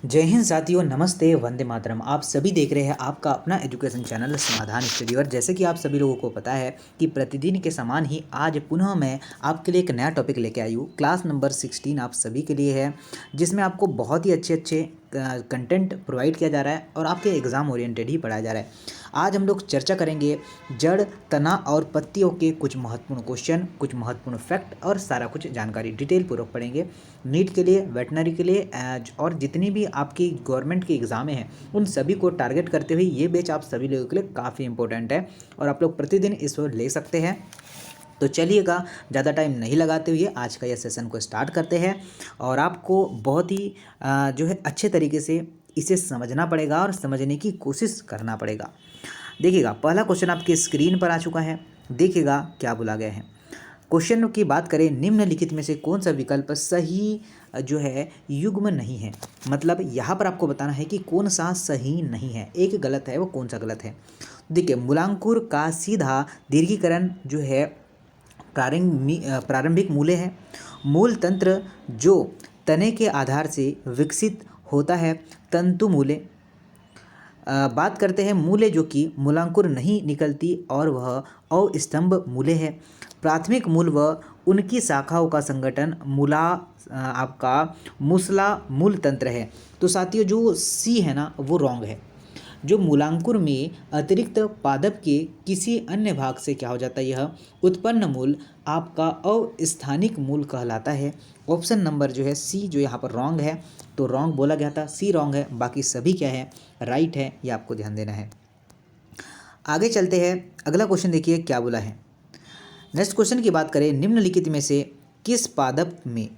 जय हिंद साथियों, नमस्ते, वंदे मातरम। आप सभी देख रहे हैं आपका अपना एजुकेशन चैनल समाधान स्टडी। और जैसे कि आप सभी लोगों को पता है कि प्रतिदिन के समान ही आज पुनः मैं आपके लिए एक नया टॉपिक लेके आई हूँ। क्लास नंबर 16 आप सभी के लिए है, जिसमें आपको बहुत ही अच्छे अच्छे कंटेंट प्रोवाइड किया जा रहा है और आपके एग्ज़ाम ओरिएंटेड ही पढ़ाया जा रहा है। आज हम लोग चर्चा करेंगे जड़, तना और पत्तियों के कुछ महत्वपूर्ण क्वेश्चन, कुछ महत्वपूर्ण फैक्ट और सारा कुछ जानकारी डिटेल पूर्वक पढ़ेंगे। नीट के लिए, वेटनरी के लिए और जितनी भी आपकी गवर्नमेंट की एग्ज़ामें हैं उन सभी को टारगेट करते हुए ये बैच आप सभी लोगों के लिए काफ़ी इंपॉर्टेंट है और आप लोग प्रतिदिन इसको ले सकते हैं। तो चलिएगा, ज़्यादा टाइम नहीं लगाते हुए आज का यह सेशन को स्टार्ट करते हैं। और आपको बहुत ही जो है अच्छे तरीके से इसे समझना पड़ेगा और समझने की कोशिश करना पड़ेगा। देखिएगा, पहला क्वेश्चन आपकी स्क्रीन पर आ चुका है। देखिएगा क्या बोला गया है। क्वेश्चन की बात करें, निम्नलिखित में से कौन सा विकल्प सही जो है युग्म नहीं है। मतलब यहाँ पर आपको बताना है कि कौन सा सही नहीं है, एक गलत है, वो कौन सा गलत है। देखिए, मूलांकुर का सीधा दीर्घीकरण जो है प्रारंभिक मूल्य है। मूल तंत्र जो तने के आधार से विकसित होता है, तंतु मूल्य। बात करते हैं मूल्य जो कि मूलांकुर नहीं निकलती और वह अस्तंभ मूल्य है। प्राथमिक मूल व उनकी शाखाओं का संगठन आपका मूसला मूल तंत्र है। तो साथियों, जो सी है ना वो रॉन्ग है। जो मूलांकुर में अतिरिक्त पादप के किसी अन्य भाग से क्या हो जाता है, यह उत्पन्न मूल आपका अस्थानिक मूल कहलाता है। ऑप्शन नंबर जो है सी जो यहाँ पर रॉन्ग है, तो रॉन्ग बोला गया था, सी रॉन्ग है, बाकी सभी क्या है राइट है, ये आपको ध्यान देना है। आगे चलते हैं, अगला क्वेश्चन देखिए क्या बोला है। नेक्स्ट क्वेश्चन की बात करें, निम्नलिखित में से किस पादप में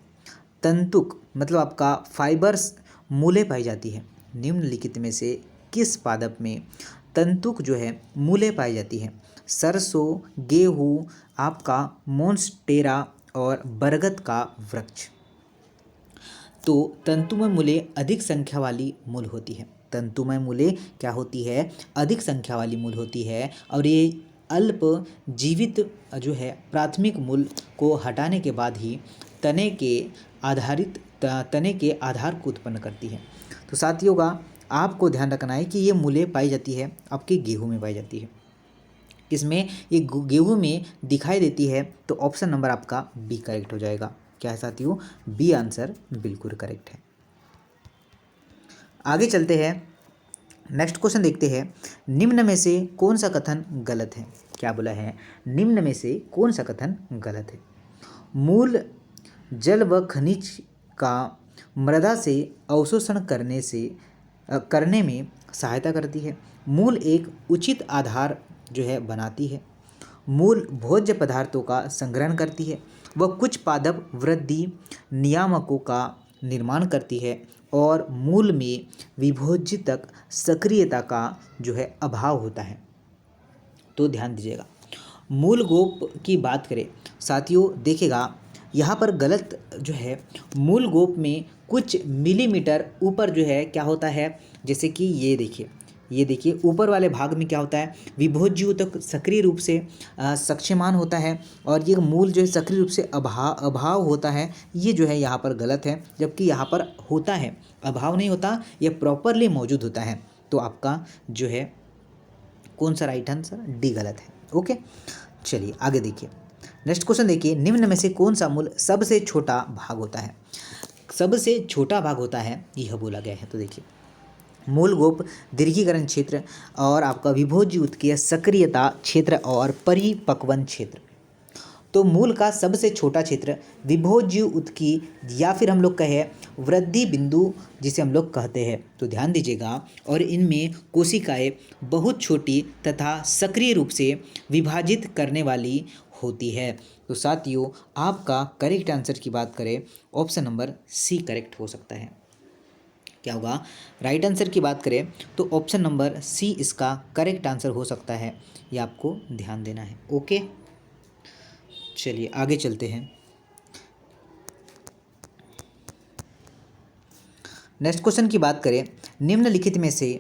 तंतुक मतलब आपका फाइबर्स मूलें पाई जाती है। निम्नलिखित में से किस पादप में तंतुक जो है मूलें पाई जाती है। सरसों, गेहूँ, आपका मोन्स्टेरा और बरगद का वृक्ष। तो तंतुमय मूलें अधिक संख्या वाली मूल होती है। तंतुमय मूलें क्या होती है, अधिक संख्या वाली मूल होती है। और ये अल्प जीवित जो है प्राथमिक मूल को हटाने के बाद ही तने के तने के आधार को उत्पन्न करती है। तो साथियों का आपको ध्यान रखना है कि ये मूलें पाई जाती है आपके गेहूं में पाई जाती है। किसमें, ये गेहूं में दिखाई देती है। तो ऑप्शन नंबर आपका बी करेक्ट हो जाएगा। क्या है साथियों, बी आंसर बिल्कुल करेक्ट है। आगे चलते हैं, नेक्स्ट क्वेश्चन देखते हैं। निम्न में से कौन सा कथन गलत है। क्या बोला है, निम्न में से कौन सा कथन गलत है। मूल जल व खनिज का मृदा से अवशोषण करने में सहायता करती है। मूल एक उचित आधार जो है बनाती है। मूल भोज्य पदार्थों का संग्रहण करती है। वह कुछ पादप वृद्धि नियामकों का निर्माण करती है और मूल में विभोज्यतक सक्रियता का जो है अभाव होता है। तो ध्यान दीजिएगा, मूल गोप की बात करें साथियों, देखिएगा यहाँ पर गलत जो है, मूल गोप में कुछ मिलीमीटर ऊपर जो है क्या होता है, जैसे कि ये देखिए ऊपर वाले भाग में क्या होता है, विभोज्यूतक सक्रिय रूप से सक्षमान होता है और ये मूल जो है सक्रिय रूप से अभाव होता है। ये जो है यहाँ पर गलत है, जबकि यहाँ पर होता है, अभाव नहीं होता, ये प्रॉपरली मौजूद होता है। तो आपका जो है कौन सा राइट आंसर, डी गलत है। ओके, चलिए आगे देखिए। नेक्स्ट क्वेश्चन देखिए, निम्न में से कौन सा मूल सबसे छोटा भाग होता है। सबसे छोटा भाग होता है यह बोला गया है। तो देखिए, मूल गोप दीर्घीकरण क्षेत्र और आपका विभोज्य उत्कीय सक्रियता क्षेत्र और परिपक्वन क्षेत्र। तो मूल का सबसे छोटा क्षेत्र विभोज्य उत्की या फिर हम लोग कहें वृद्धि बिंदु जिसे हम लोग कहते हैं। तो ध्यान दीजिएगा, और इनमें कोशिकाएं बहुत छोटी तथा सक्रिय रूप से विभाजित करने वाली होती है। तो साथियों, आपका करेक्ट आंसर की बात करें, ऑप्शन नंबर सी करेक्ट हो सकता है। क्या होगा, राइट आंसर की बात करें तो ऑप्शन नंबर सी इसका करेक्ट आंसर हो सकता है। ये आपको ध्यान देना है। ओके, चलिए आगे चलते हैं। नेक्स्ट क्वेश्चन की बात करें, निम्नलिखित में से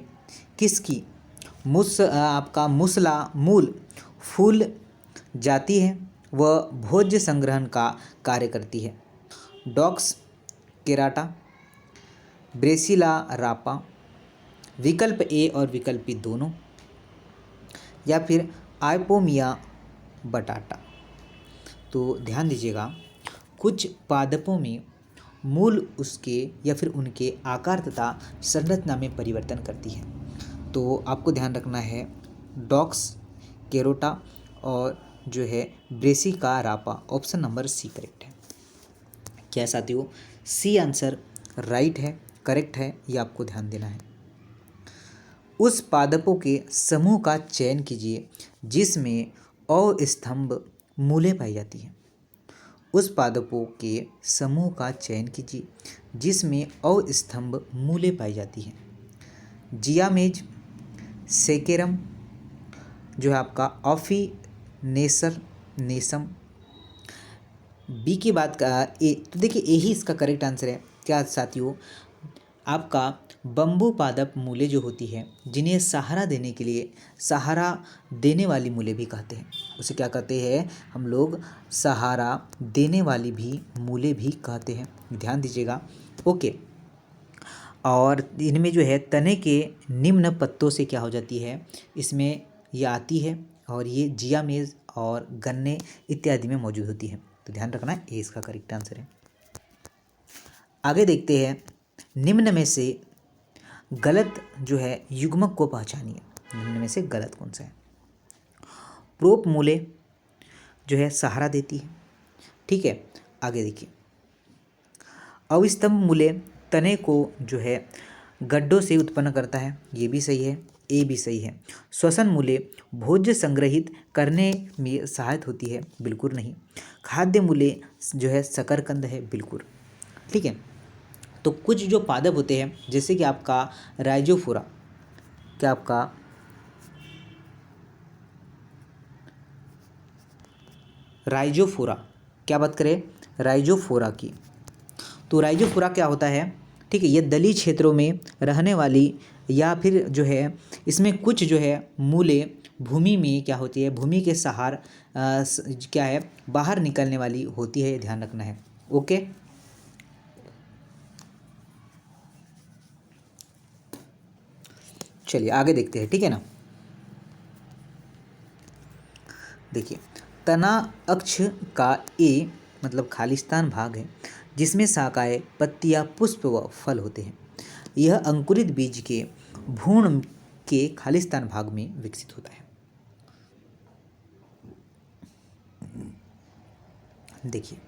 किसकी आपका मूसला मूल फूल जाती है व भोज्य संग्रहण का कार्य करती है। डॉक्स केराटा, ब्रेसिला रापा, विकल्प ए और विकल्प बी दोनों, या फिर आइपोमिया बटाटा। तो ध्यान दीजिएगा, कुछ पादपों में मूल उसके या फिर उनके आकार तथा संरचना में परिवर्तन करती है। तो आपको ध्यान रखना है डॉक्स, केरोटा और जो है ब्रेसिका रापा, ऑप्शन नंबर सी करेक्ट है। क्या साथियों, सी आंसर राइट है, करेक्ट है, ये आपको ध्यान देना है। उस पादपों के समूह का चयन कीजिए जिसमें अस्तंभ मूलें पाई जाती हैं। उस पादपों के समूह का चयन कीजिए जिसमें अस्तंभ मूलें पाई जाती हैं। जियामेज, सेकेरम, जो है आपका ऑफिनेसर नेसम। बी की बात का ए, तो देखिए ए ही इसका करेक्ट आंसर है। क्या साथियों, आपका बम्बू पादप मूलें जो होती है, जिन्हें सहारा देने के लिए सहारा देने वाली मूलें भी कहते हैं, उसे क्या कहते हैं हम लोग, सहारा देने वाली भी मूलें भी कहते हैं। ध्यान दीजिएगा, ओके। और इनमें जो है तने के निम्न पत्तों से क्या हो जाती है, इसमें ये आती है और ये जियामेज और गन्ने इत्यादि में मौजूद होती है। तो ध्यान रखना, ये इसका करेक्ट आंसर है। आगे देखते हैं, निम्न में से गलत जो है युग्मक को पहचानिए। निम्न में से गलत कौन सा है। प्रोप मूले जो है सहारा देती है, ठीक है। आगे देखिए, अविस्तंभ मूले तने को जो है गड्ढों से उत्पन्न करता है, ये भी सही है, ए भी सही है। श्वसन मूले भोज्य संग्रहित करने में सहायक होती है, बिल्कुल नहीं। खाद्य मूले जो है शकरकंद है, बिल्कुल ठीक है। तो कुछ जो पादप होते हैं जैसे कि आपका राइजोफोरा, क्या आपका राइजोफोरा, क्या बात करें राइजोफोरा की, तो राइजोफोरा क्या होता है, ठीक है। ये दलदली क्षेत्रों में रहने वाली या फिर जो है इसमें कुछ जो है मूलें भूमि में क्या होती है, भूमि के सहार क्या है बाहर निकलने वाली होती है, ध्यान रखना है, ओके। चलिए आगे देखते हैं, ठीक है ना। देखिए, तना अक्ष का ए मतलब खालिस्तान भाग है जिसमें शाखाएं, पत्तियां, पुष्प व फल होते हैं। यह अंकुरित बीज के भ्रूण के खालिस्तान भाग में विकसित होता है। देखिए,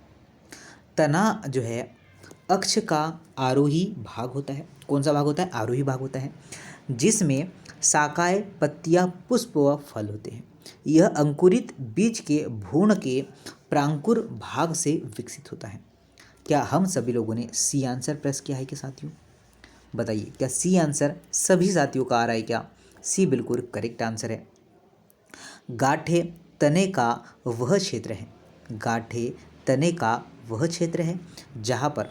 तना जो है अक्ष का आरोही भाग होता है। कौन सा भाग होता है, आरोही भाग होता है, जिसमें शाखाएं, पत्तियां, पुष्प व फल होते हैं। यह अंकुरित बीज के भ्रूण के प्रांकुर भाग से विकसित होता है। क्या हम सभी लोगों ने सी आंसर प्रेस किया है कि साथियों, बताइए क्या सी आंसर सभी साथियों का आ रहा है क्या। सी बिल्कुल करेक्ट आंसर है। गांठे तने का वह क्षेत्र है, गांठे तने का वह क्षेत्र है जहाँ पर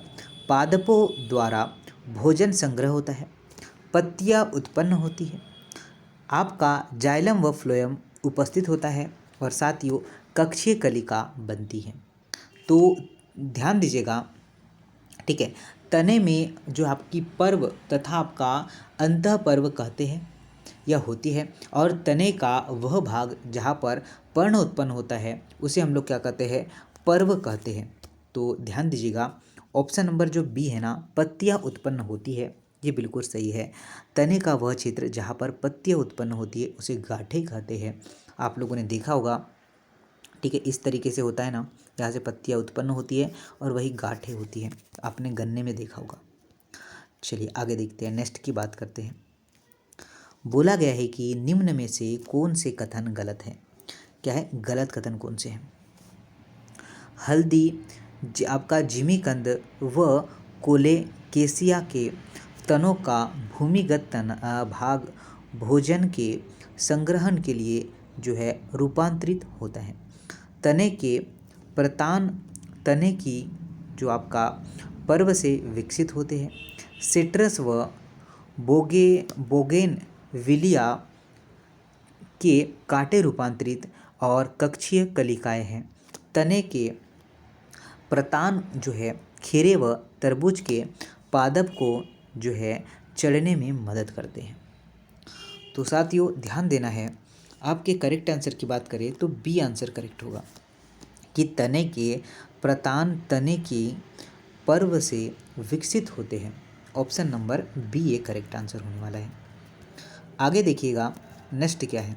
पादपों द्वारा भोजन संग्रह होता है, पत्तियाँ उत्पन्न होती है, आपका जाइलम व फ्लोएम उपस्थित होता है और साथियों कक्षीय कलिका बनती है। तो ध्यान दीजिएगा, ठीक है। तने में जो आपकी पर्व तथा आपका अंतः पर्व कहते हैं यह होती है, और तने का वह भाग जहाँ पर पर्ण उत्पन्न होता है उसे हम लोग क्या कहते हैं, पर्व कहते हैं। तो ध्यान दीजिएगा, ऑप्शन नंबर जो बी है ना, पत्तियाँ उत्पन्न होती है, ये बिल्कुल सही है। तने का वह क्षेत्र जहाँ पर पत्तियाँ उत्पन्न होती है उसे गांठे कहते हैं। आप लोगों ने देखा होगा, ठीक है, इस तरीके से होता है ना, यहाँ से पत्तियाँ उत्पन्न होती है और वही गांठें होती हैं, आपने गन्ने में देखा होगा। चलिए आगे देखते हैं, नेक्स्ट की बात करते हैं। बोला गया है कि निम्न में से कौन से कथन गलत है। क्या है गलत कथन, कौन से हैं। हल्दी, आपका जिमीकंद व कोलेकेसिया के तनों का भूमिगत भाग भोजन के संग्रहण के लिए जो है रूपांतरित होता है। तने के प्रतान तने की जो आपका पर्व से विकसित होते हैं। सिट्रस व बोगेन विलिया के कांटे रूपांतरित और कक्षीय कलिकाएं हैं। तने के प्रतान जो है खीरे व तरबूज के पादप को जो है चढ़ने में मदद करते हैं। तो साथियों ध्यान देना है, आपके करेक्ट आंसर की बात करें तो बी आंसर करेक्ट होगा कि तने के प्रतान तने की पर्व से विकसित होते हैं। ऑप्शन नंबर बी ये करेक्ट आंसर होने वाला है। आगे देखिएगा नेक्स्ट क्या है।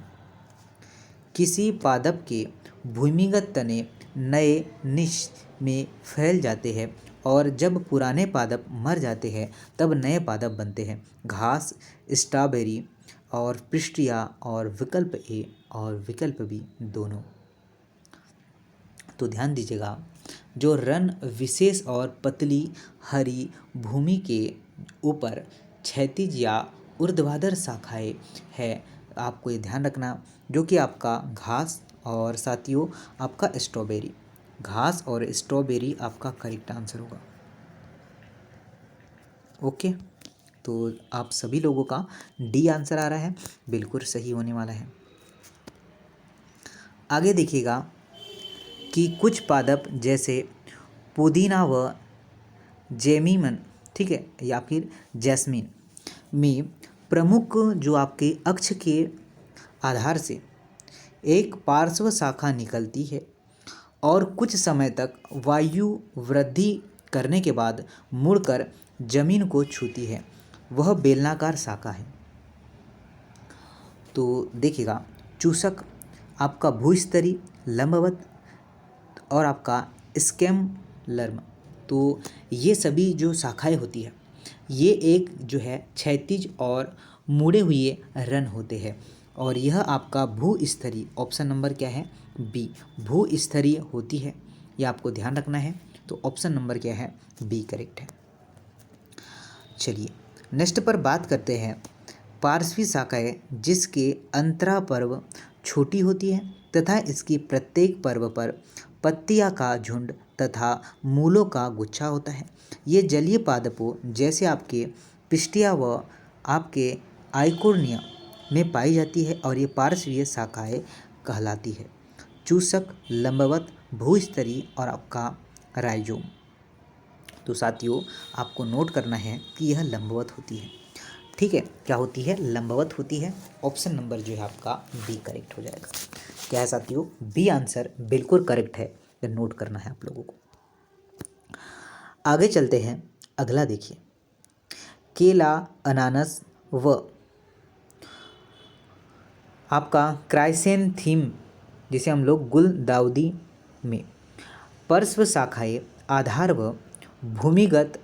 किसी पादप के भूमिगत तने नए निश में फैल जाते हैं और जब पुराने पादप मर जाते हैं तब नए पादप बनते हैं। घास, स्ट्रॉबेरी और पृष्ठिया और विकल्प ए और विकल्प बी दोनों। तो ध्यान दीजिएगा, जो रन विशेष और पतली हरी भूमि के ऊपर क्षैतिज या ऊर्ध्वाधर शाखाएं है, आपको ये ध्यान रखना, जो कि आपका घास और साथियों आपका स्ट्रॉबेरी, घास और स्ट्रॉबेरी आपका करेक्ट आंसर होगा। ओके, तो आप सभी लोगों का डी आंसर आ रहा है, बिल्कुल सही होने वाला है। आगे देखिएगा कि कुछ पादप जैसे पुदीना व जेमिमन, ठीक है, या फिर जैस्मीन में प्रमुख जो आपके अक्ष के आधार से एक पार्श्व शाखा निकलती है और कुछ समय तक वायु वृद्धि करने के बाद मुड़कर जमीन को छूती है, वह बेलनाकार शाखा है। तो देखिएगा, चूसक, आपका भूस्तरी, लंबवत और आपका स्कैम्लर्म, तो ये सभी जो शाखाएं होती है ये एक जो है क्षैतिज और मुड़े हुए रन होते हैं और यह आपका भूस्तरीय, ऑप्शन नंबर क्या है बी, भूस्तरीय होती है। ये आपको ध्यान रखना है। तो ऑप्शन नंबर क्या है बी करेक्ट है। चलिए नेक्स्ट पर बात करते हैं पार्श्वी शाखाएं, जिसके अंतरा पर्व छोटी होती है तथा इसकी प्रत्येक पर्व पर पत्तियां का झुंड तथा मूलों का गुच्छा होता है। ये जलीय पादपों जैसे आपके पिस्टिया व आपके आइकोर्निया में पाई जाती है और ये पार्श्वीय शाखाएं कहलाती है। चूसक, लंबवत, भूस्तरीय और आपका राइजोम। तो साथियों आपको नोट करना है कि यह लंबवत होती है, ठीक है, क्या होती है लंबवत होती है। ऑप्शन नंबर जो है आपका बी करेक्ट हो जाएगा। क्या है साथियों बी आंसर बिल्कुल करेक्ट है, ये नोट करना है आप लोगों को। आगे चलते हैं, अगला देखिए, केला, अनानास व आपका क्राइसेंथीम, जिसे हम लोग गुलदाउदी में पार्श्व शाखाएं आधार व भूमिगत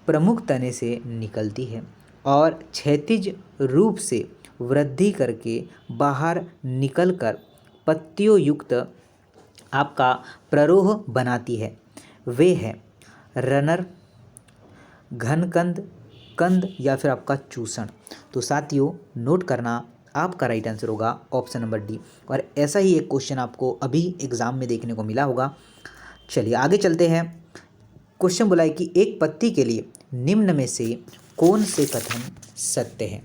प्रमुख तने से निकलती है और क्षैतिज रूप से वृद्धि करके बाहर निकलकर पत्तियों युक्त आपका प्ररोह बनाती है। वे है रनर, घनकंद, कंद या फिर आपका चूसण। तो साथियों नोट करना, आपका राइट आंसर होगा ऑप्शन नंबर डी। और ऐसा ही एक क्वेश्चन आपको अभी एग्जाम में देखने को मिला होगा। चलिए आगे चलते हैं। क्वेश्चन बोला है कि एक पत्ती के लिए निम्न में से कौन से कथन सत्य है।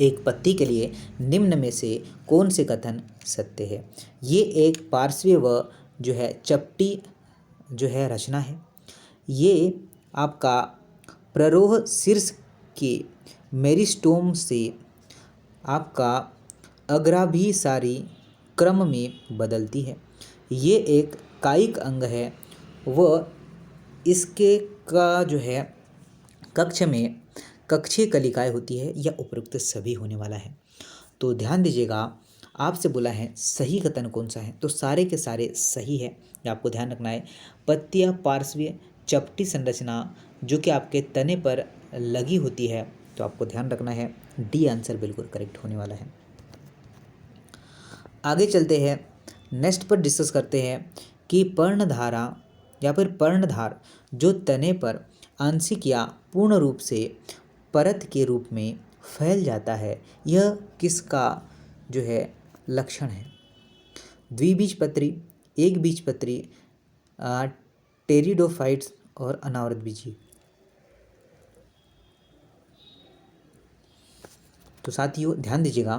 एक पत्ती के लिए निम्न में से कौन से कथन सत्य है। ये एक पार्श्वीय व जो है चपटी जो है रचना है। ये आपका प्ररोह शीर्ष के मेरिस्टोम से आपका अग्राभिसारी क्रम में बदलती है। ये एक कायिक अंग है व इसके का जो है कक्ष में कक्षीय कलिकाएं होती है, या उपरोक्त सभी होने वाला है। तो ध्यान दीजिएगा, आपसे बोला है सही कथन कौन सा है, तो सारे के सारे सही है, ये आपको ध्यान रखना है। पत्तियां पार्श्वीय चपटी संरचना जो कि आपके तने पर लगी होती है, तो आपको ध्यान रखना है डी आंसर बिल्कुल करेक्ट होने वाला है। आगे चलते हैं, नेक्स्ट पर डिस्कस करते हैं कि पर्णधारा या फिर पर्णधार जो तने पर आंशिक या पूर्ण रूप से परत के रूप में फैल जाता है, यह किसका जो है लक्षण है। द्विबीजपत्री, एक बीजपत्री, टेरिडोफाइट्स और अनावृत बीजी। तो साथियों ध्यान दीजिएगा,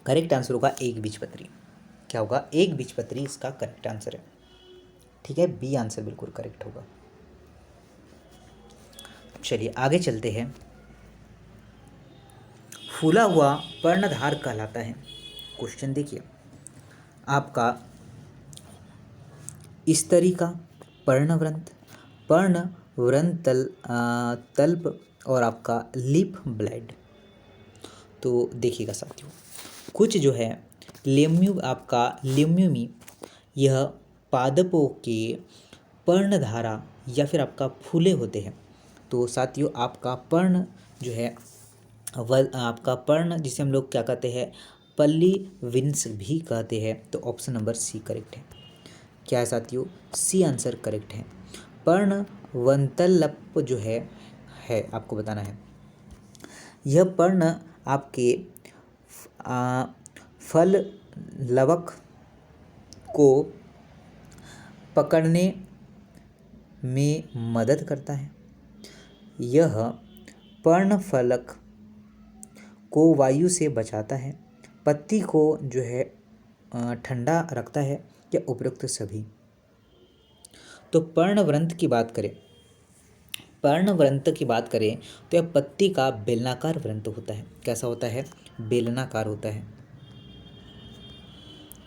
करेक्ट आंसर होगा एक बीजपत्री। क्या होगा एक बीजपत्री इसका करेक्ट आंसर है, ठीक है, बी आंसर बिल्कुल करेक्ट होगा। चलिए आगे चलते हैं। फूला हुआ पर्णधार कहलाता है। क्वेश्चन देखिए आपका, स्तरिका, पर्णवृंत, पर्णवृंत तल्प और आपका लीफ ब्लेड। तो देखिएगा साथियों, कुछ जो है लेम्यूमी यह पादपों के पर्णधारा या फिर आपका फूले होते हैं। तो साथियों आपका पर्ण जो है आपका पर्ण जिसे हम लोग क्या कहते हैं, पल्ली विंस भी कहते हैं। तो ऑप्शन नंबर सी करेक्ट है। क्या है साथियों, सी आंसर करेक्ट है। पर्णवंतलप जो है आपको बताना है। यह पर्ण आपके फल लवक को पकड़ने में मदद करता है। यह पर्णफलक को वायु से बचाता है, पत्ती को जो है ठंडा रखता है, या उपरोक्त सभी। तो पर्णवृंत की बात करें तो यह पत्ती का बेलनाकार वृंत होता है। कैसा होता है, बेलनाकार होता है,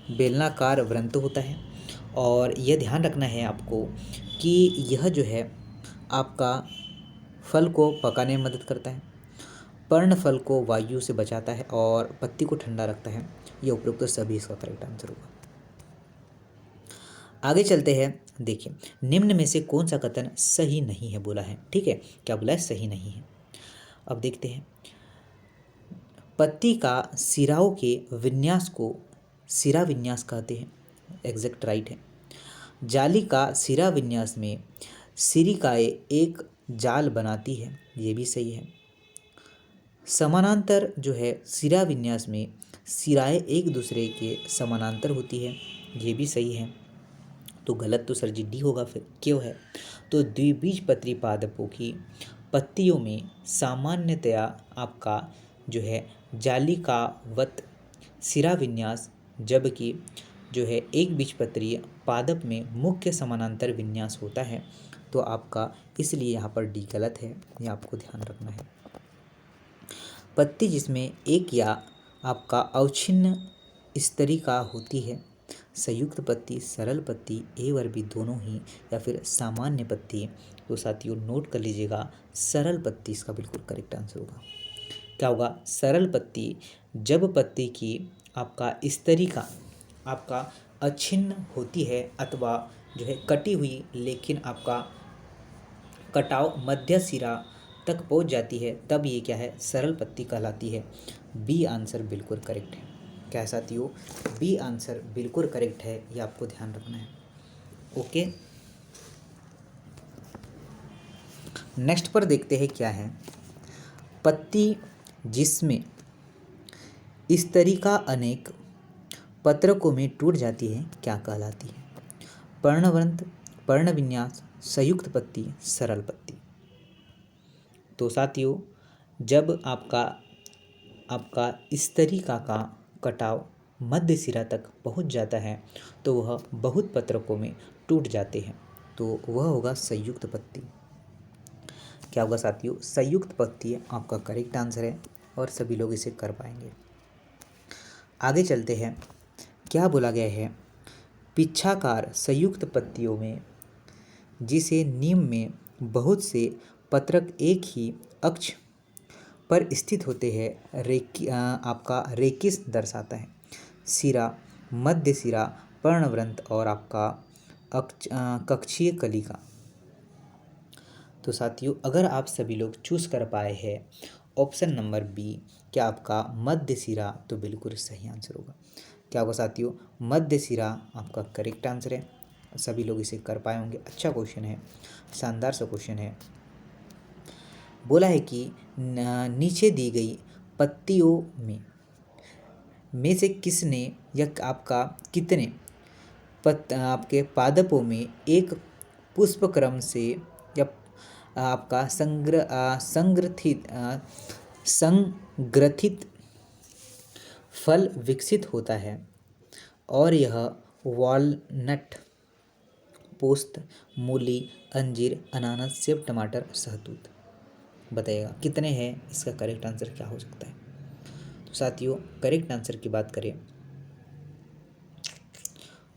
बेलनाकार वृंत होता है। और यह ध्यान रखना है आपको कि यह जो है आपका फल को पकाने में मदद करता है, पर्ण फल को वायु से बचाता है और पत्ती को ठंडा रखता है। यह उपरोक्त सभी इसका करेक्ट आंसर होगा। आगे चलते हैं। देखिए निम्न में से कौन सा कथन सही नहीं है बोला है। ठीक है, क्या बोला है, सही नहीं है। अब देखते हैं, पत्ती का सिराओं के विन्यास को सिरा विन्यास कहते हैं। एग्जैक्ट राइट है। जाली का सिरा विन्यास में सिरिकाएँ एक जाल बनाती है, ये भी सही है। समानांतर जो है सिरा विन्यास में सिराएँ एक दूसरे के समानांतर होती है, ये भी सही है। तो गलत तो सर जी डी होगा, फिर क्यों है। तो द्विबीजपत्री पादपों की पत्तियों में सामान्यतया आपका जो है जालिकावत सिरा विन्यास, जबकि जो है एक बीजपत्री पादप में मुख्य समानांतर विन्यास होता है। तो आपका इसलिए यहाँ पर डी गलत है, यह आपको ध्यान रखना है। पत्ती जिसमें एक या आपका अवच्छिन्न स्तरिका होती है, संयुक्त पत्ती, सरल पत्ती, ए और बी दोनों ही, या फिर सामान्य पत्ती। तो साथियों नोट कर लीजिएगा, सरल पत्ती इसका बिल्कुल करेक्ट आंसर होगा। क्या होगा, सरल पत्ती। जब पत्ती की आपका स्तरिका आपका अछिन्न होती है अथवा जो है कटी हुई, लेकिन आपका कटाव मध्य सिरा तक पहुंच जाती है, तब ये क्या है, सरल पत्ती कहलाती है। बी आंसर बिल्कुल करेक्ट है। क्या है साथियों, बी आंसर बिल्कुल करेक्ट है, ये आपको ध्यान रखना है। ओके, नेक्स्ट पर देखते हैं क्या है। पत्ती जिसमें स्तरिका अनेक पत्रकों में टूट जाती है, क्या कहलाती है। पर्णवृंत, पर्णविन्यास, संयुक्त पत्ती, सरल पत्ती। तो साथियों जब आपका स्तरिका का कटाव मध्य सिरा तक पहुंच जाता है तो वह बहुत पत्रकों में टूट जाते हैं, तो वह होगा संयुक्त पत्ती। क्या होगा साथियों, संयुक्त पत्ती आपका करेक्ट आंसर है और सभी लोग इसे कर पाएंगे। आगे चलते हैं। क्या बोला गया है, पिच्छाकार संयुक्त पत्तियों में जिसे नीम में बहुत से पत्रक एक ही अक्ष पर स्थित होते हैं, आपका रेकिस दर्शाता है। सिरा, मध्य सिरा, पर्णवृंत और आपका कक्षीय कलिका। तो साथियों अगर आप सभी लोग चूज कर पाए हैं ऑप्शन नंबर बी, क्या आपका मध्य सिरा, तो बिल्कुल सही आंसर होगा। क्या होगा साथियों, मध्य सिरा आपका करेक्ट आंसर है। सभी लोग इसे कर पाए होंगे। अच्छा क्वेश्चन है, शानदार सा क्वेश्चन है। बोला है कि नीचे दी गई पत्तियों में से किसने या आपका कितने आपके पादपों में एक पुष्प क्रम से या आपका संग्रथित फल विकसित होता है, और यह वॉलनट, पोस्त, मूली, अंजीर, अनानास, सेब, टमाटर, शहतूत। बताइएगा कितने हैं, इसका करेक्ट आंसर क्या हो सकता है। तो साथियों करेक्ट आंसर की बात करें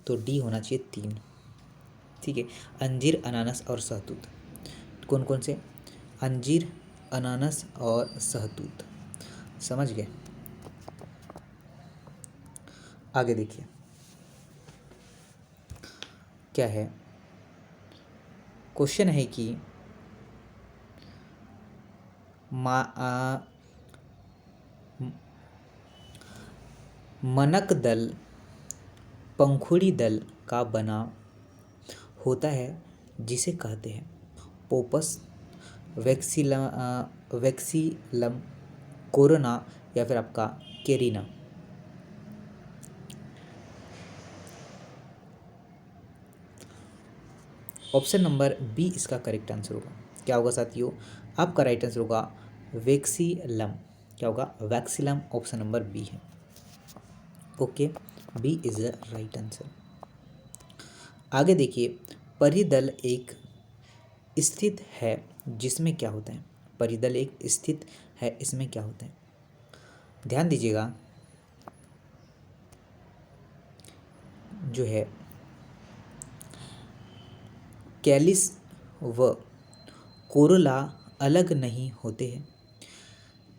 तो डी होना चाहिए 3। ठीक है, अंजीर, अनानास और सहतूत। कौन कौन से? अंजीर, अनानास और सहतूत। समझ गए? आगे देखिए क्या है। क्वेश्चन है कि मनक दल पंखुड़ी दल का बना होता है जिसे कहते हैं पोपस, वैक्सीलम, कोरोना या फिर आपका केरिना। ऑप्शन नंबर बी इसका करेक्ट आंसर होगा। क्या होगा साथियों? आपका राइट आंसर होगा वैक्सीलम। क्या होगा? वैक्सीलम। ऑप्शन नंबर बी है। Okay, B is the right answer. आगे देखिए, परिदल एक स्थित है जिसमें क्या होता है? परिदल एक स्थित है, इसमें क्या होता है? ध्यान दीजिएगा, जो है कैलिस व कोरोला अलग नहीं होते हैं।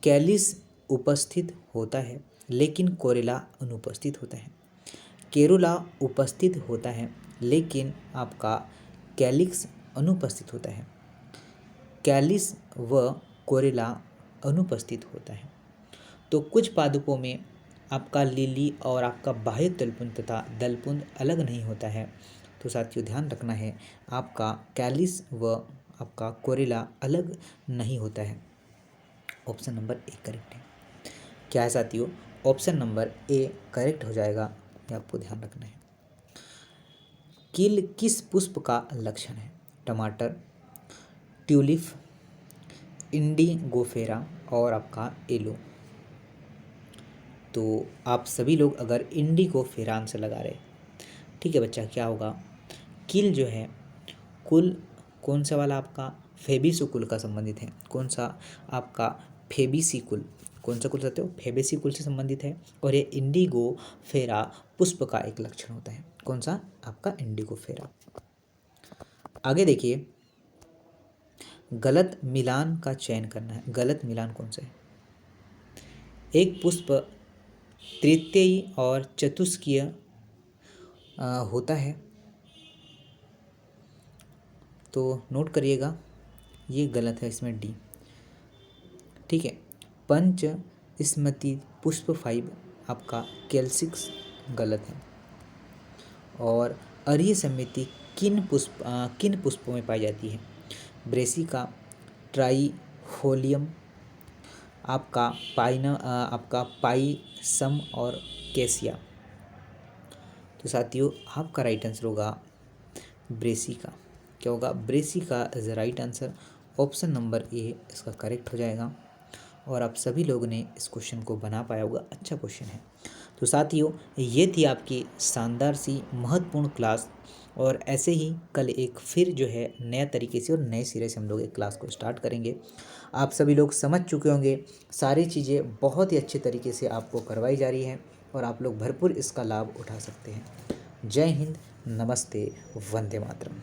कैलिस उपस्थित होता है लेकिन कोरेला अनुपस्थित होता है। केरुला उपस्थित होता है लेकिन आपका कैलिक्स अनुपस्थित होता है। कैलिस व कोरेला अनुपस्थित होता है। तो कुछ पादपों में आपका लिली और आपका बाह्य दलपुंज तथा दलपुंज अलग नहीं होता है। तो साथियों ध्यान रखना है, आपका कैलिस व आपका कोरेला अलग नहीं होता है। ऑप्शन नंबर ए करेक्ट है। क्या है साथियों? ऑप्शन नंबर ए करेक्ट हो जाएगा, ये आपको ध्यान रखना है। कील किस पुष्प का लक्षण है? टमाटर, ट्यूलिप, इंडिगोफेरा और आपका एलो। तो आप सभी लोग अगर इंडिगोफेरा आंसर लगा रहे, ठीक है बच्चा, क्या होगा? कील जो है कुल कौन सा वाला आपका फेबिसी कुल का संबंधित है। कौन सा? आपका फेबिसी कुल। कौन सा कुल कहते हो? फेबेसी कुल से संबंधित है। और ये इंडिगोफेरा पुष्प का एक लक्षण होता है। कौन सा? आपका इंडिगोफेरा। आगे देखिए, गलत मिलान का चयन करना है। गलत मिलान कौन सा है? एक पुष्प तृतीय और चतुष्कीय होता है, तो नोट करिएगा, ये गलत है, इसमें डी। ठीक है, पंच स्मृति पुष्प 5 आपका कैल्सिक्स गलत है। और अरीय समिति किन पुष्पों में पाई जाती है? ब्रेसिका, ट्राइफोलियम, आपका पाइसम और कैसिया। तो साथियों आपका राइट आंसर होगा ब्रेसिका। क्या होगा? Brassica is the right answer. Option number A इसका करेक्ट हो जाएगा। और आप सभी लोगों ने इस क्वेश्चन को बना पाया होगा, अच्छा क्वेश्चन है। तो साथियों ये थी आपकी शानदार सी महत्वपूर्ण क्लास। और ऐसे ही कल एक फिर जो है नया तरीके से और नए सिरे से हम लोग एक क्लास को स्टार्ट करेंगे। आप सभी लोग समझ चुके होंगे, सारी चीज़ें बहुत ही अच्छे तरीके से आपको करवाई जा रही हैं और आप लोग भरपूर इसका लाभ उठा सकते हैं। जय हिंद, नमस्ते, वंदे मातरम।